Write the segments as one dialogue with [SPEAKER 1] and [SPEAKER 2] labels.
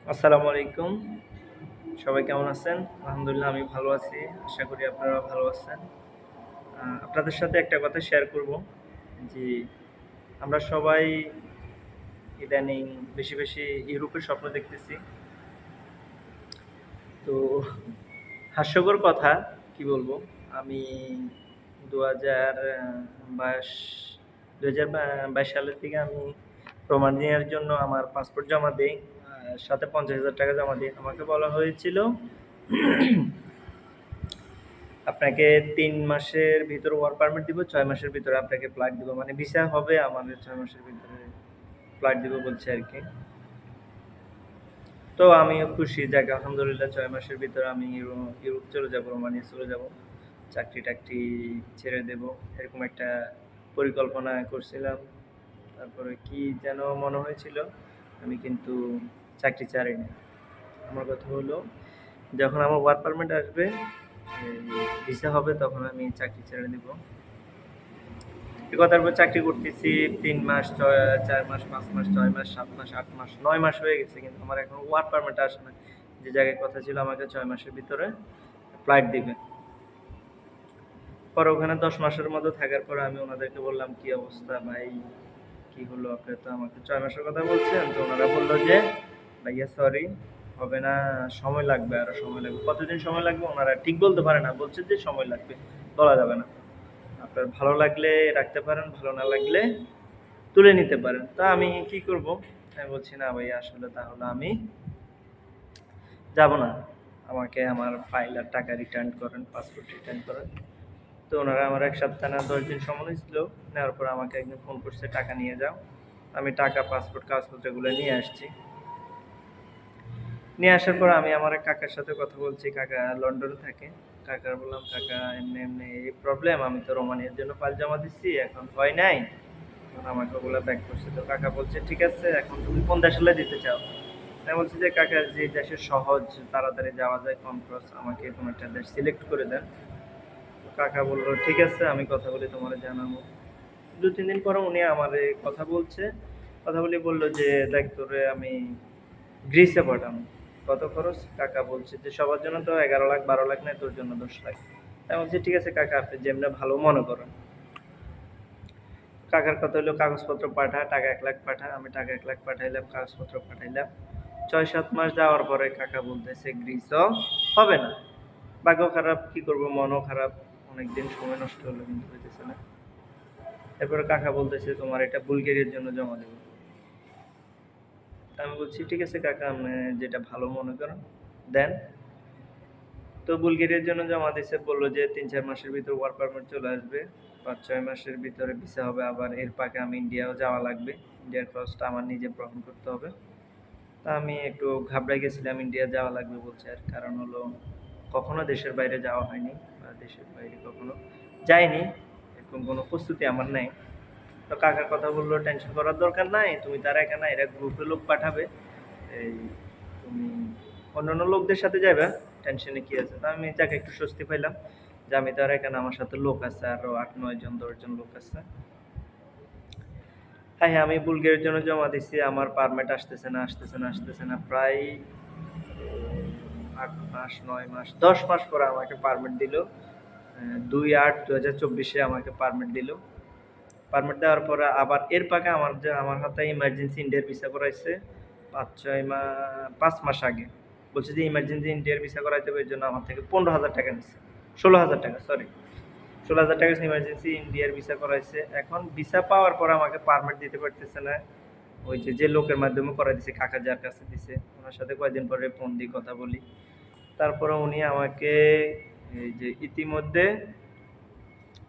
[SPEAKER 1] আসসালামু আলাইকুম। সবাই কেমন আছেন? আলহামদুলিল্লাহ আমি ভালো আছি। আশা করি আপনারাও ভালো আছেন। আপনাদের সাথে একটা কথা শেয়ার করব যে, আমরা সবাই ইদানিং বেশি, বেশি ইউরোপের স্বপ্ন দেখতেছি। তো হাস্যকর কথা কি বলবো? আমি ২০২২ ২০২২ সালের দিকে আমি রোমানিয়ার জন্য আমার পাসপোর্ট জমা দেই। সাথে ৳৫০,০০০ জমা দিই। আমাকে বলা হয়েছিল আপনাকে ৩ মাসের ভিতরে ওয়ার্ক পারমিট দিব, ৬ মাসের ভিতরে আপনাকে ফ্লাইট দিব। মানে ভিসা হবে আমাদের ৬ মাসের ভিতরে ফ্লাইট দিব বলছে আরকি। তো আমিও খুশি যাক আলহামদুলিল্লাহ ৬ মাসের ভিতরে আমি ইউরোপ চলে যাব, রোমানিয়া চলে যাব। চাকরি-টাকরি ছেড়ে দেব। এরকম একটা পরিকল্পনা করছিলাম। তারপরে কি যেন মনে হয়েছিল, আমি কিন্তু চাকরি ছাড়িনি। আমার কথা হলো যখন আমার ওয়ার্ক পারমিট আসবে, ভিসা হবে তখন আমি চাকরি ছেড়ে দিব। কথার পর চাকরি করতেছি ৩ মাস, ৪ মাস, ৫ মাস, ৬ মাস, ৭ মাস, ৮ মাস, ৯ মাস হয়ে গেছে কিন্তু আমার এখনো ওয়ার্ক পারমিট আসে না। যে জায়গায় কথা ছিল আমাকে ৬ মাসের ভিতরে ফ্লাইট দিবে। পরে ওখানে ১০ মাসের মতো থাকার পরে আমি ওনাদেরকে বললাম, "কি অবস্থা ভাই? কি হলো? আপনি তো আমাকে ৬ মাসের কথা বলছেন।" তো ওনারা বলল যে, "ভাইয়া সরি, হবে না, সময় লাগবে, আরো সময় লাগবে।" কতদিন সময় লাগবে ওনারা ঠিক বলতে পারে না। বলছে যে সময় লাগবে, বলা যাবে না। আপনার ভালো লাগলে রাখতে পারেন, ভালো না লাগলে তুলে নিতে পারেন। তা আমি কি করব? আমি বলছি, "না ভাই আসলে তাহলে আমি যাব না। আমাকে আমার ফাইল আর টাকা রিটার্ন করেন, পাসপোর্ট রিটার্ন করেন।" তো ওনারা আমার ১ সপ্তাহ না ১০ দিন সময় নিয়েছিল। নেওয়ার পর আমাকে একদিন ফোন করছে, "টাকা নিয়ে যাও।" আমি টাকা, পাসপোর্ট, কাগজপত্রগুলো নিয়ে আসছি। নিয়ে আসার পর আমি আমার এক কাকার সাথে কথা বলছি। কাকা লন্ডনে থাকে। কাকার বললাম, "কাকা এমনি, এমনি এই প্রবলেম। আমি তো রোমানিয়ার জন্য ফাইল জমা দিচ্ছি। এখন হয় নাই।" তখন আমাকে ওগুলা ব্যাক করছে। তো কাকা বলছে, "ঠিক আছে, এখন তুমি কোন দেশে দিতে চাও?" আমি বলছি যে, "কাকা যে দেশে সহজ, তাড়াতাড়ি যাওয়া যায়, কম খরচ, আমাকে কোনো একটা দেশ সিলেক্ট করে দেন।" তো কাকা বলল, "ঠিক আছে, আমি কথা বলে তোমারে জানাবো।" ২-৩ দিন পরে উনি আমারে কথা বলছে। কথা বলে বলল যে, "দেখ তোরে আমি গ্রিসে পাঠাবো। কত খরচ?" কাকা বলছে যে, "সবার জন্য তো ১১,০০,০০০ ১২,০০,০০০ নেয়, তোর জন্য ১০,০০,০০০।" আমি বলছি, "ঠিক আছে কাকা, আপনি যেমনে ভালো মনে করেন।" কাকার কথা হলো, "কাগজপত্র পাঠা, টাকা ১,০০,০০০ পাঠা।" আমি টাকা ১,০০,০০০ পাঠাইলাম, কাগজপত্র পাঠাইলাম। ৬-৭ মাস যাওয়ার পরে কাকা বলতেছে, "গ্রিসও হবে না।" ভাগ্য খারাপ, কি করব, মনও খারাপ। অনেকদিন সময় নষ্ট হলো কিন্তু হইতেছে না। এরপরে কাকা বলতেছে, "তোমার এটা বুলগেরিয়ার জন্য জমা দেব।" আমি বলছি, "ঠিক আছে কাকা, আপনি যেটা ভালো মনে করেন দেন।" তো বুলগেরিয়ার জন্য জমা দিছে, বলল যে ৩-৪ মাসের ভিতর ওয়ার্ক পারমিট চলে আসবে। ৫-৬ মাসের ভিতরে ভিসা হবে। আবার এর ফাঁকে আমি ইন্ডিয়াও যাওয়া লাগবে। ইন্ডিয়ার খরচটা আমার নিজে বহন করতে হবে। তা আমি একটু ঘাবড়াই গেছিলাম, ইন্ডিয়া যাওয়া লাগবে বলছে। আর কারণ হলো কখনো দেশের বাইরে যাওয়া হয়নি বা দেশের বাইরে কখনো যাইনি। এরকম কোনো প্রস্তুতি আমার নাই। তো কাকার কথা বলল, "টেনশন করার দরকার নাই। তুমি তার একা না, এরা গ্রুপে লোক পাঠাবে। এই তুমি অন্যান্য লোকদের সাথে যাইবা। টেনশনে কি আছে?" তো আমি যাক একটু স্বস্তি পাইলাম যে আমি তো আর একা না, আমার সাথে লোক আছে, আরো ৮-৯ জন ১০ জন লোক আছে। হ্যাঁ, হ্যাঁ, আমি বুলগেরিয়ার জন্য জমা দিছি। আমার পারমিট আসতেছে না, আসতেছে না, আসতেছে না। প্রায় ৮ মাস, ৯ মাস, ১০ মাস পরে আমাকে পারমিট দিল। ২/৮/২০২৪ এ আমাকে পারমিট দিল। পারমিট দেওয়ার পরে আবার এর ফাঁকে আমার হাতে ইমার্জেন্সি ইন্ডিয়ার ভিসা করাইছে ৫-৬ ৫ মাস আগে। বলছে যে ইমার্জেন্সি ইন্ডিয়ার ভিসা করাইতে হবে, এর জন্য আমার থেকে ৳১৫,০০০ নিচ্ছে। ৳১৬,০০০, সরি। ৳১৬,০০০ ইমার্জেন্সি ইন্ডিয়ার ভিসা করাইছে। এখন ভিসা পাওয়ার পর আমাকে পারমিট দিতে পারতেছে না। ওই যে লোকের মাধ্যমে করাই দিছে, কাকা যার কাছে দিছে, ওনার সাথে কয়েকদিন পরে ফোন দিয়ে কথা বলি। তারপরে উনি আমাকে এই যে ইতিমধ্যে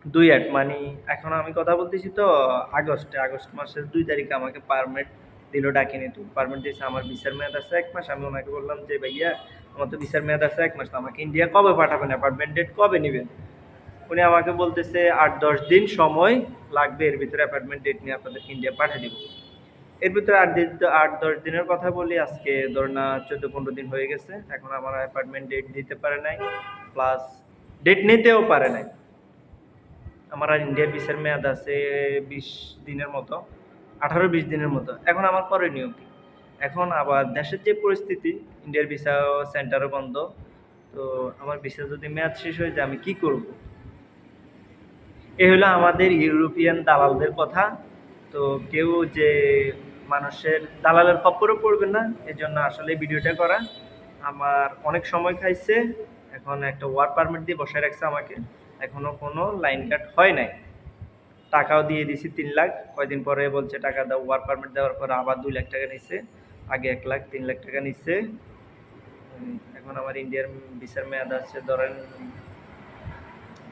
[SPEAKER 1] ২-৮ মানে এখন আমি কথা বলতেছি তো আগস্ট মাসের ২ তারিখে আমাকে পারমিট দিল ডাকিনি তো। পারমিট দিয়েছে, আমার ভিসার মেয়াদ আছে ১ মাস। আমি ওনাকে বললাম যে, "ভাইয়া আমার তো ভিসার মেয়াদ আছে ১ মাস। তো আমাকে ইন্ডিয়া কবে পাঠাবেন? অ্যাপয়েন্টমেন্ট ডেট কবে নিবেন?" উনি আমাকে বলতেছে, "৮-১০ দিন সময় লাগবে। এর ভিতরে অ্যাপয়েন্টমেন্ট ডেট নিয়ে আপনাদেরকে ইন্ডিয়া পাঠিয়ে দিব।" এর ভিতরে ৮-১০ দিনের কথা বলি, আজকে ধরুন না ১৪-১৫ দিন হয়ে গেছে। এখন আমার অ্যাপয়েন্টমেন্ট ডেট দিতে পারে নাই। প্লাস ডেট নিতেও পারে নাই। আমার আর ইন্ডিয়ার ভিসার মেয়াদ আছে ২০ দিনের মতো, ১৮-২০ দিনের মতো। এখন আমার করণীয় কি? এখন আবার দেশের যে পরিস্থিতি, ইন্ডিয়ার ভিসা সেন্টারও বন্ধ। তো আমার ভিসা যদি মেয়াদ শেষ হয়ে যায় আমি কি করব? এ হলো আমাদের ইউরোপিয়ান দালালদের কথা। তো কেউ যে মানুষের দালালের খপ্পরে পড়বে না, এজন্য আসলে ভিডিওটা করা। আমার অনেক সময় খাইছে। এখন একটা ওয়ার্ক পারমিট দিয়ে বসায় রাখছে আমাকে। এখনো কোনো লাইন কাট হয় নাই। টাকাও দিয়ে দিছি ৩ লাখ। কয়দিন পরে বলছে টাকা দাও। ওয়ার্ক পারমিট দেওয়ার পরে আবার ২ লাখ টাকা নিচ্ছে। আগে ১ লাখ, ৩ লাখ টাকা নিচ্ছে। এখন আমার ইন্ডিয়ার ভিসার মেয়াদ আছে ধরেন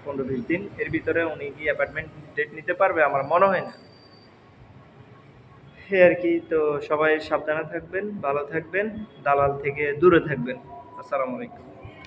[SPEAKER 1] ১৫-২০ দিন। এর ভিতরে উনি কি অ্যাপার্টমেন্ট ডেট নিতে পারবে? আমার মনে হয় না। এই আর কি। তো সবাই সাবধানে থাকবেন, ভালো থাকবেন, দালাল থেকে দূরে থাকবেন। আসসালামু আলাইকুম।